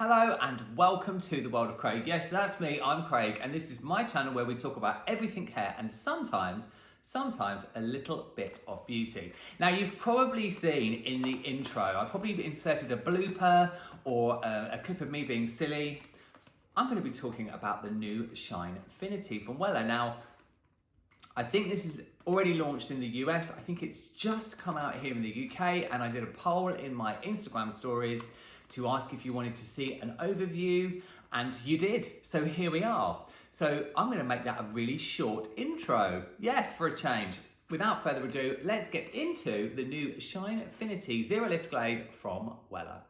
Hello and welcome to the world of Craig. Yes, that's me, I'm Craig, and this is my channel where we talk about everything hair and sometimes a little bit of beauty. Now you've probably seen in the intro, I probably inserted a blooper or a clip of me being silly. I'm going to be talking about the new Shinefinity from Wella. Now, I think this is already launched in the US. I think it's just come out here in the UK, and I did a poll in my Instagram stories to ask if you wanted to see an overview, and you did. So here we are. So I'm going to make that a really short intro. Yes, for a change. Without further ado, let's get into the new Shinefinity Zero Lift Glaze from Wella.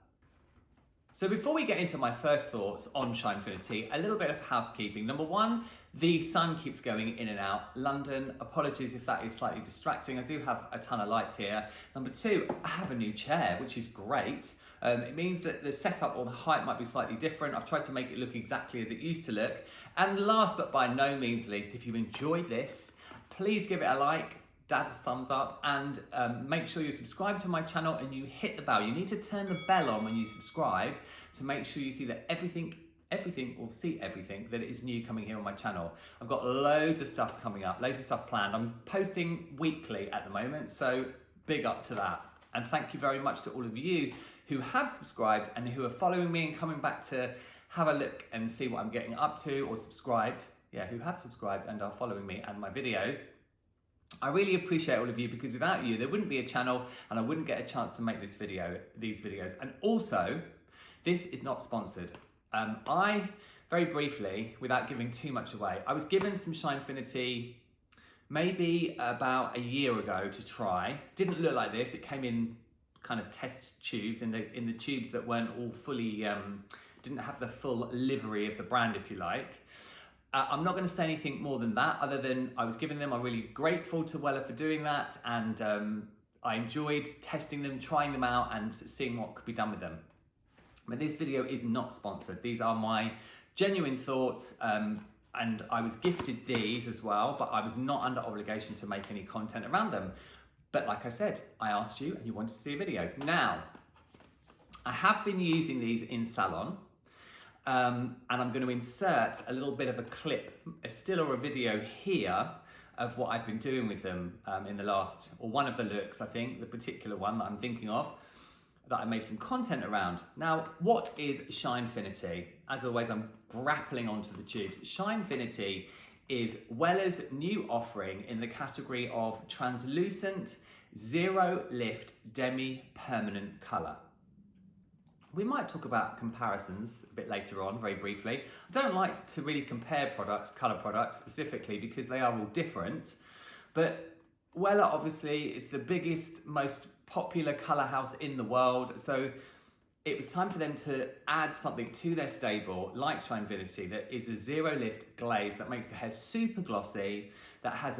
So before we get into my first thoughts on Shinefinity, a little bit of housekeeping. Number one, the sun keeps going in and out. London, apologies if that is slightly distracting. I do have a ton of lights here. Number two, I have a new chair, which is great. It means that the setup or the height might be slightly different. I've tried to make it look exactly as it used to look. And last but by no means least, if you enjoyed this, please give it a like, dad's thumbs up, and make sure you subscribe to my channel and you hit the bell. You need to turn the bell on when you subscribe to make sure you see that everything that is new coming here on my channel. I've got loads of stuff coming up, loads of stuff planned. I'm posting weekly at the moment, so big up to that. And thank you very much to all of you who have subscribed and who are following me and coming back to have a look and see what I'm getting up to, or subscribed, who have subscribed and are following me and my videos. I really appreciate all of you, because without you, there wouldn't be a channel and I wouldn't get a chance to make these videos. And also, this is not sponsored. I, very briefly, without giving too much away, I was given some Shinefinity maybe about a year ago to try. Didn't look like this. It came in kind of test tubes, in the tubes that weren't all fully, didn't have the full livery of the brand, if you like. I'm not going to say anything more than that, other than I was giving them. I'm really grateful to Wella for doing that, and I enjoyed testing them, trying them out, and seeing what could be done with them. But this video is not sponsored. These are my genuine thoughts, and I was gifted these as well, but I was not under obligation to make any content around them. But like I said, I asked you and you wanted to see a video. Now, I have been using these in salon, and I'm going to insert a little bit of a clip, a still or a video here of what I've been doing with them in the last, or one of the looks, I think, the particular one that I'm thinking of, that I made some content around. Now, what is Shinefinity? As always, I'm grappling onto the tubes. Shinefinity is Wella's new offering in the category of translucent, zero lift, demi-permanent colour. We might talk about comparisons a bit later on, very briefly. I don't like to really compare products, colour products specifically, because they are all different. But Wella obviously is the biggest, most popular colour house in the world. So it was time for them to add something to their stable like Shinefinity that is a zero lift glaze that makes the hair super glossy, that has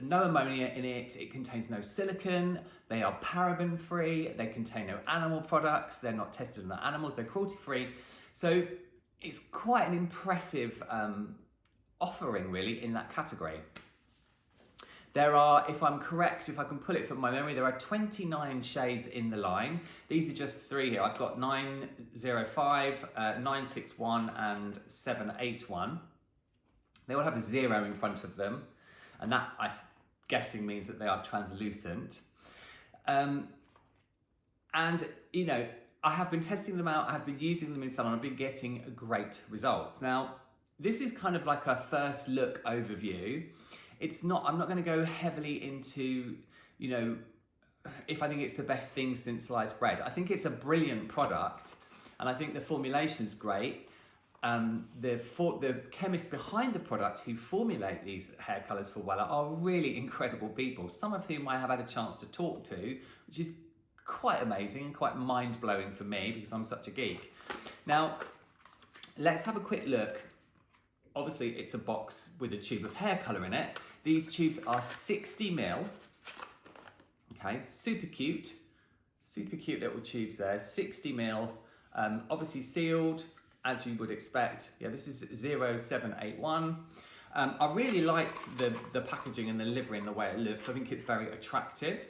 no ammonia in it, it contains no silicone, they are paraben free, they contain no animal products, they're not tested on animals, they're cruelty free. So it's quite an impressive offering really in that category. There are, if I'm correct, if I can pull it from my memory, there are 29 shades in the line. These are just three here. I've got 905, 961 and 781. They all have a zero in front of them, and that, I'm guessing, means that they are translucent. And, you know, I have been testing them out, I have been using them in salon, I've been getting great results. Now, this is kind of like a first look overview. I'm not going to go heavily into, you know, if I think it's the best thing since sliced bread. I think it's a brilliant product, and I think the formulation's great. The chemists behind the product who formulate these hair colours for Wella are really incredible people, some of whom I have had a chance to talk to, which is quite amazing and quite mind-blowing for me because I'm such a geek. Now, let's have a quick look. Obviously, it's a box with a tube of hair colour in it. These tubes are 60 ml. Okay, super cute little tubes there, 60 ml. Obviously sealed, as you would expect. Yeah, this is 0781. I really like the packaging and the livery and the way it looks. I think it's very attractive.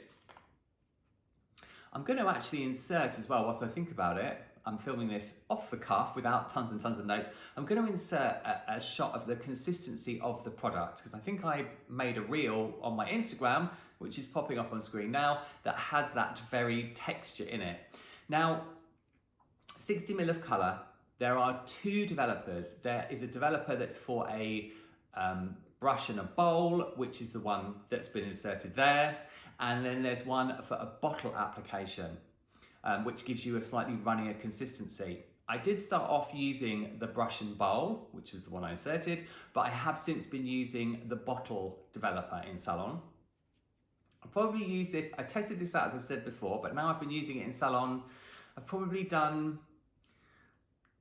I'm going to actually insert as well, whilst I think about it, I'm filming this off the cuff without tons and tons of notes. I'm going to insert a shot of the consistency of the product, because I think I made a reel on my Instagram, which is popping up on screen now, that has that very texture in it. Now, 60 ml of colour, there are two developers. There is a developer that's for a brush and a bowl, which is the one that's been inserted there. And then there's one for a bottle application, which gives you a slightly runnier consistency. I did start off using the brush and bowl, which was the one I inserted, but I have since been using the bottle developer in salon. I'll probably use this, I tested this out as I said before, but now I've been using it in salon. I've probably done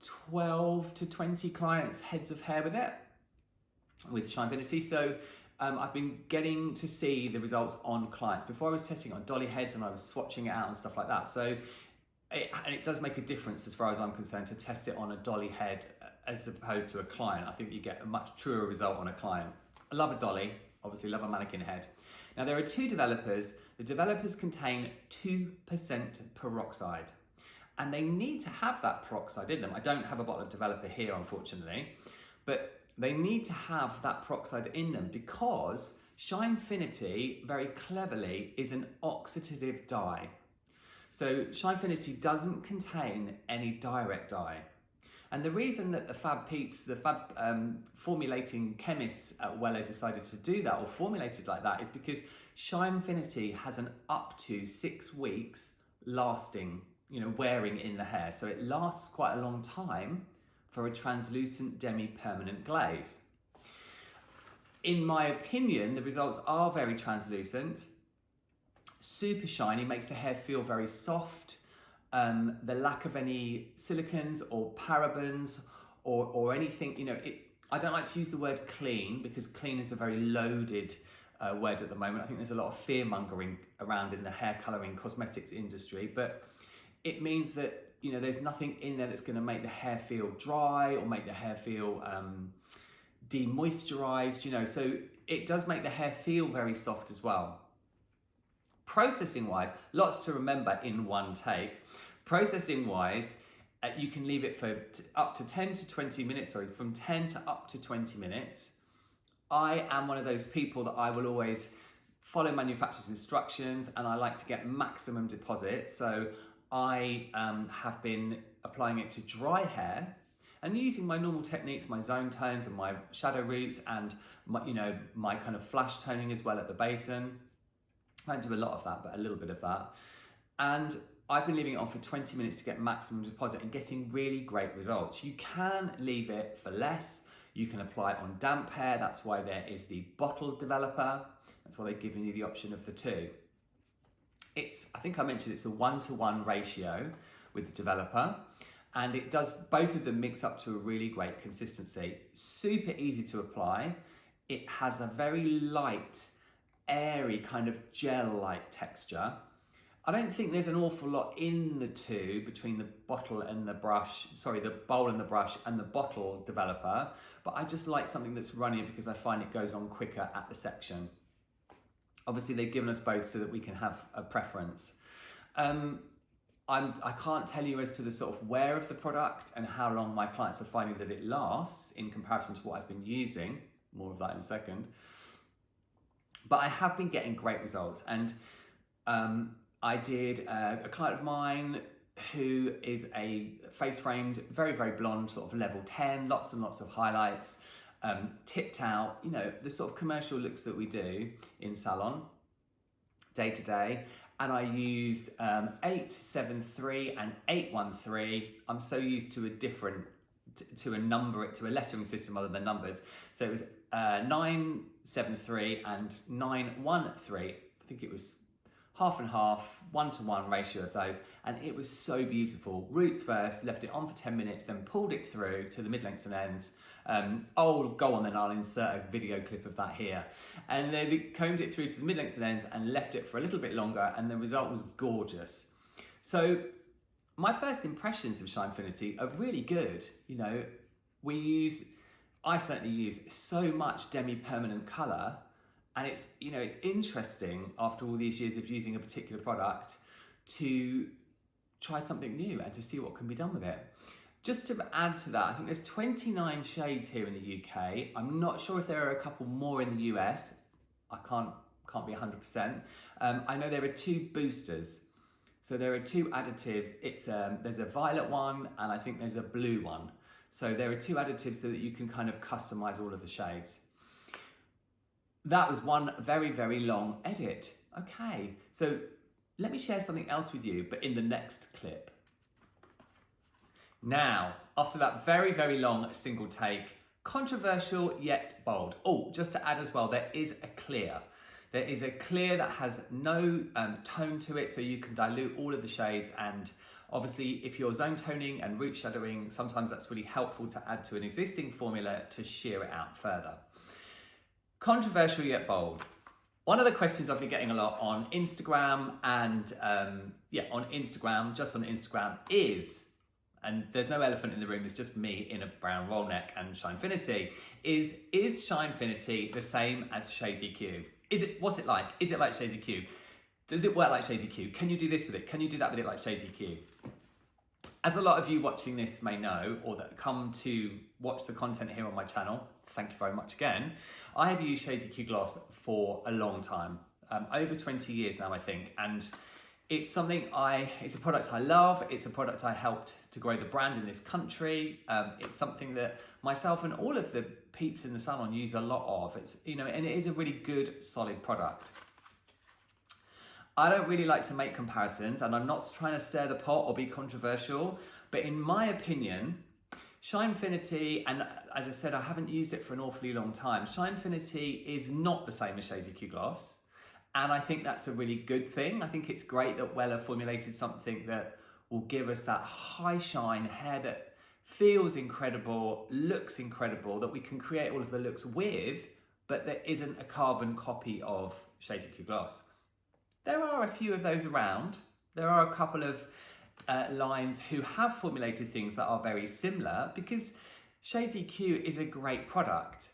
12 to 20 clients' heads of hair with Shinefinity. So I've been getting to see the results on clients. Before I was testing on dolly heads and I was swatching it out and stuff like that. So it does make a difference as far as I'm concerned to test it on a dolly head as opposed to a client. I think you get a much truer result on a client. I love a dolly, obviously love a mannequin head. Now there are two developers. The developers contain 2% peroxide, and they need to have that peroxide in them. I don't have a bottle of developer here, unfortunately, but they need to have that peroxide in them because Shinefinity, very cleverly, is an oxidative dye. So Shinefinity doesn't contain any direct dye. And the reason that the fab peeps, the fab formulating chemists at Wella decided to do that or formulated like that is because Shinefinity has an up to 6 weeks lasting, wearing in the hair. So it lasts quite a long time for a translucent demi-permanent glaze. In my opinion, the results are very translucent, super shiny, makes the hair feel very soft. The lack of any silicons or parabens or anything, I don't like to use the word clean because clean is a very loaded word at the moment. I think there's a lot of fear-mongering around in the hair colouring cosmetics industry, but it means that there's nothing in there that's going to make the hair feel dry or make the hair feel demoisturized, so it does make the hair feel very soft as well. Processing wise, lots to remember in one take. Processing wise, you can leave it for up to 10 to 20 minutes, from 10 to up to 20 minutes. I am one of those people that I will always follow manufacturer's instructions and I like to get maximum deposit. So I have been applying it to dry hair and using my normal techniques, my zone tones and my shadow roots and my kind of flash toning as well at the basin. I don't do a lot of that, but a little bit of that. And I've been leaving it on for 20 minutes to get maximum deposit and getting really great results. You can leave it for less. You can apply it on damp hair. That's why there is the bottle developer. That's why they've given you the option of the two. I think I mentioned it's a 1-to-1 ratio with the developer, and it does, both of them mix up to a really great consistency. Super easy to apply. It has a very light, airy kind of gel-like texture. I don't think there's an awful lot in the two between the bottle and the brush, the bowl and the brush and the bottle developer, but I just like something that's runnier because I find it goes on quicker at the section. Obviously they've given us both so that we can have a preference. I can't tell you as to the sort of wear of the product and how long my clients are finding that it lasts in comparison to what I've been using, more of that in a second. But I have been getting great results, and I did a client of mine who is a face framed, very, very blonde, sort of level 10, lots and lots of highlights, tipped out, the sort of commercial looks that we do in salon, day to day. And I used 873 and 813. I'm so used to to a lettering system other than numbers. So it was 973 and 913. I think it was half and half, 1-to-1 ratio of those, and it was so beautiful. Roots first, left it on for 10 minutes, then pulled it through to the mid-lengths and ends. I'll go on and I'll insert a video clip of that here. And then combed it through to the mid-lengths and ends and left it for a little bit longer, and the result was gorgeous. So my first impressions of Shinefinity are really good. I certainly use so much demi-permanent colour, and it's interesting after all these years of using a particular product to try something new and to see what can be done with it. Just to add to that, I think there's 29 shades here in the UK. I'm not sure if there are a couple more in the US. I can't be 100%. I know there are 2 boosters. So there are 2 additives. There's a violet one and I think there's a blue one. So there are 2 additives so that you can kind of customize all of the shades. That was one very, very long edit. Okay, so let me share something else with you, but in the next clip. Now, after that very, very long single take, controversial yet bold. Oh, just to add as well, there is a clear. There is a clear that has no tone to it, so you can dilute all of the shades. And obviously, if you're zone toning and root shadowing, sometimes that's really helpful to add to an existing formula to sheer it out further. Controversial yet bold. One of the questions I've been getting a lot on Instagram and just on Instagram is, and there's no elephant in the room, it's just me in a brown roll neck and Shinefinity, is Shinefinity the same as Shades-EQ? What's it like? Is it like Shades-EQ? Does it work like Shades-EQ? Can you do this with it? Can you do that with it like Shades-EQ? As a lot of you watching this may know, or that come to watch the content here on my channel, thank you very much again, I have used Shades-EQ Gloss for a long time, over 20 years now I think, and it's a product I love, it's a product I helped to grow the brand in this country, it's something that myself and all of the peeps in the salon use a lot of, and it is a really good, solid product. I don't really like to make comparisons, and I'm not trying to stir the pot or be controversial, but in my opinion, Shinefinity, and as I said, I haven't used it for an awfully long time, Shinefinity is not the same as Shades-EQ Gloss, and I think that's a really good thing. I think it's great that Wella formulated something that will give us that high shine hair that feels incredible, looks incredible, that we can create all of the looks with, but there isn't a carbon copy of Shades-EQ Gloss. There are a few of those around. There are a couple of lines who have formulated things that are very similar, because Shades-EQ is a great product,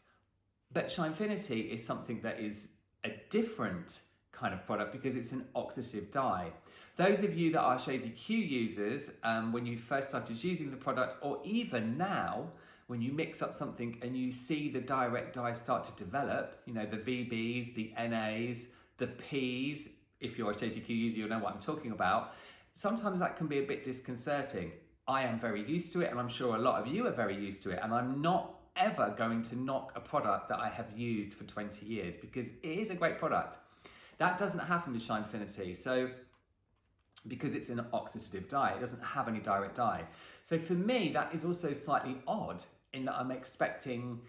but Shinefinity is something that is a different kind of product because it's an oxidative dye. Those of you that are Shades-EQ users, when you first started using the product, or even now, when you mix up something and you see the direct dyes start to develop, the VBs, the NAs, the Ps, if you're a Shades-EQ user, you'll know what I'm talking about. Sometimes that can be a bit disconcerting. I am very used to it, and I'm sure a lot of you are very used to it, and I'm not ever going to knock a product that I have used for 20 years because it is a great product. That doesn't happen with Shinefinity, so because it's an oxidative dye, it doesn't have any direct dye. So for me, that is also slightly odd in that I'm expecting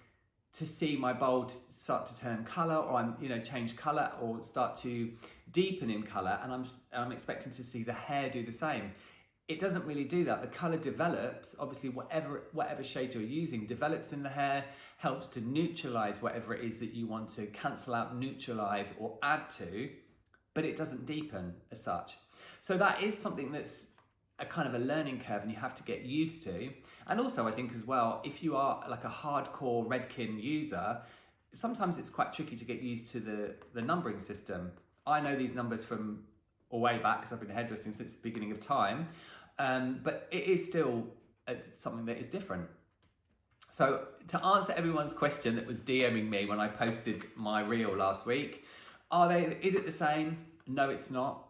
to see my bold start to turn colour, or change colour or start to deepen in colour, and I'm expecting to see the hair do the same. It doesn't really do that. The colour develops, obviously whatever shade you're using develops in the hair, helps to neutralise whatever it is that you want to cancel out, neutralise or add to, but it doesn't deepen as such. So that is something that's a kind of a learning curve and you have to get used to. And also I think as well, if you are like a hardcore Redken user, sometimes it's quite tricky to get used to the numbering system. I know these numbers from way back because I've been hairdressing since the beginning of time, but it is still something that is different. So to answer everyone's question that was DMing me when I posted my reel last week, is it the same? No, it's not.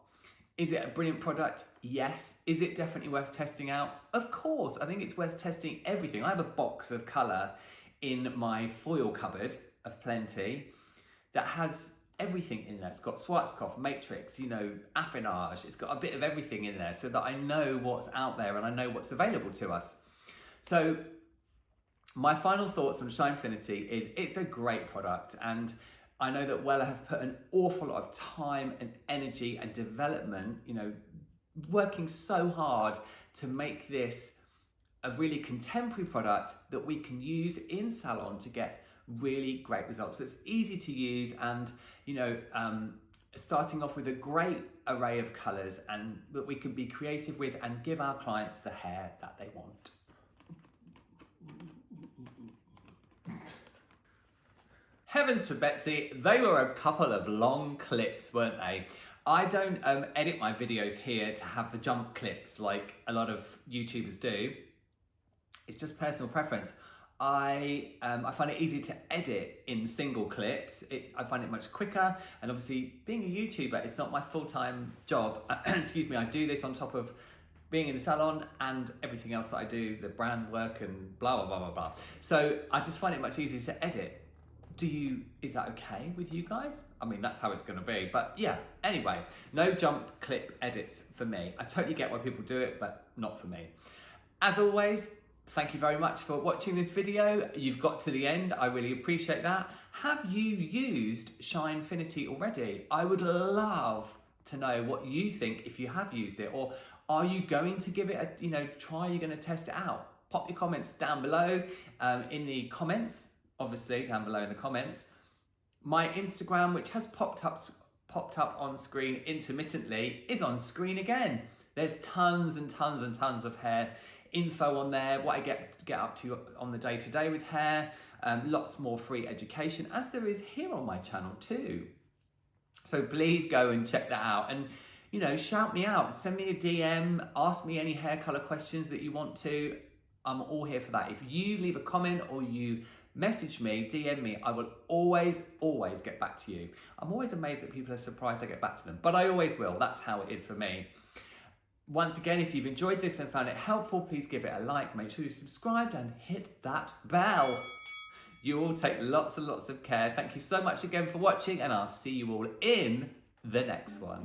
Is it a brilliant product? Yes. Is it definitely worth testing out? Of course. I think it's worth testing everything. I have a box of colour in my foil cupboard of plenty that has everything in there. It's got Schwarzkopf, Matrix, affinage. It's got a bit of everything in there so that I know what's out there and I know what's available to us. So my final thoughts on Shinefinity is it's a great product, and I know that Wella have put an awful lot of time and energy and development, working so hard to make this a really contemporary product that we can use in salon to get really great results. It's easy to use, and starting off with a great array of colours and that we can be creative with and give our clients the hair that they want. Heavens to Betsy, they were a couple of long clips, weren't they? I don't edit my videos here to have the jump clips like a lot of YouTubers do. It's just personal preference. I find it easy to edit in single clips. I find it much quicker, and obviously being a YouTuber, it's not my full-time job. Excuse me, I do this on top of being in the salon and everything else that I do, the brand work and blah, blah, blah, blah, blah. So I just find it much easier to edit. Is that okay with you guys? I mean, that's how it's gonna be. But yeah, anyway, no jump clip edits for me. I totally get why people do it, but not for me. As always, thank you very much for watching this video. You've got to the end, I really appreciate that. Have you used Shinefinity already? I would love to know what you think if you have used it, or are you going to give it a try? You're going to test it out? Pop your comments down below in the comments, obviously down below in the comments. My Instagram, which has popped up on screen intermittently, is on screen again. There's tons and tons and tons of hair info on there, what I get up to on the day-to-day with hair, lots more free education, as there is here on my channel too. So please go and check that out, and shout me out, send me a DM, ask me any hair color questions that you want to. I'm all here for that. If you leave a comment or you message me, DM me, I will always get back to you. I'm always amazed that people are surprised I get back to them, but I always will. That's how it is for me. Once again, if you've enjoyed this and found it helpful, please give it a like, make sure you're subscribed and hit that bell. You all take lots and lots of care. Thank you so much again for watching, and I'll see you all in the next one.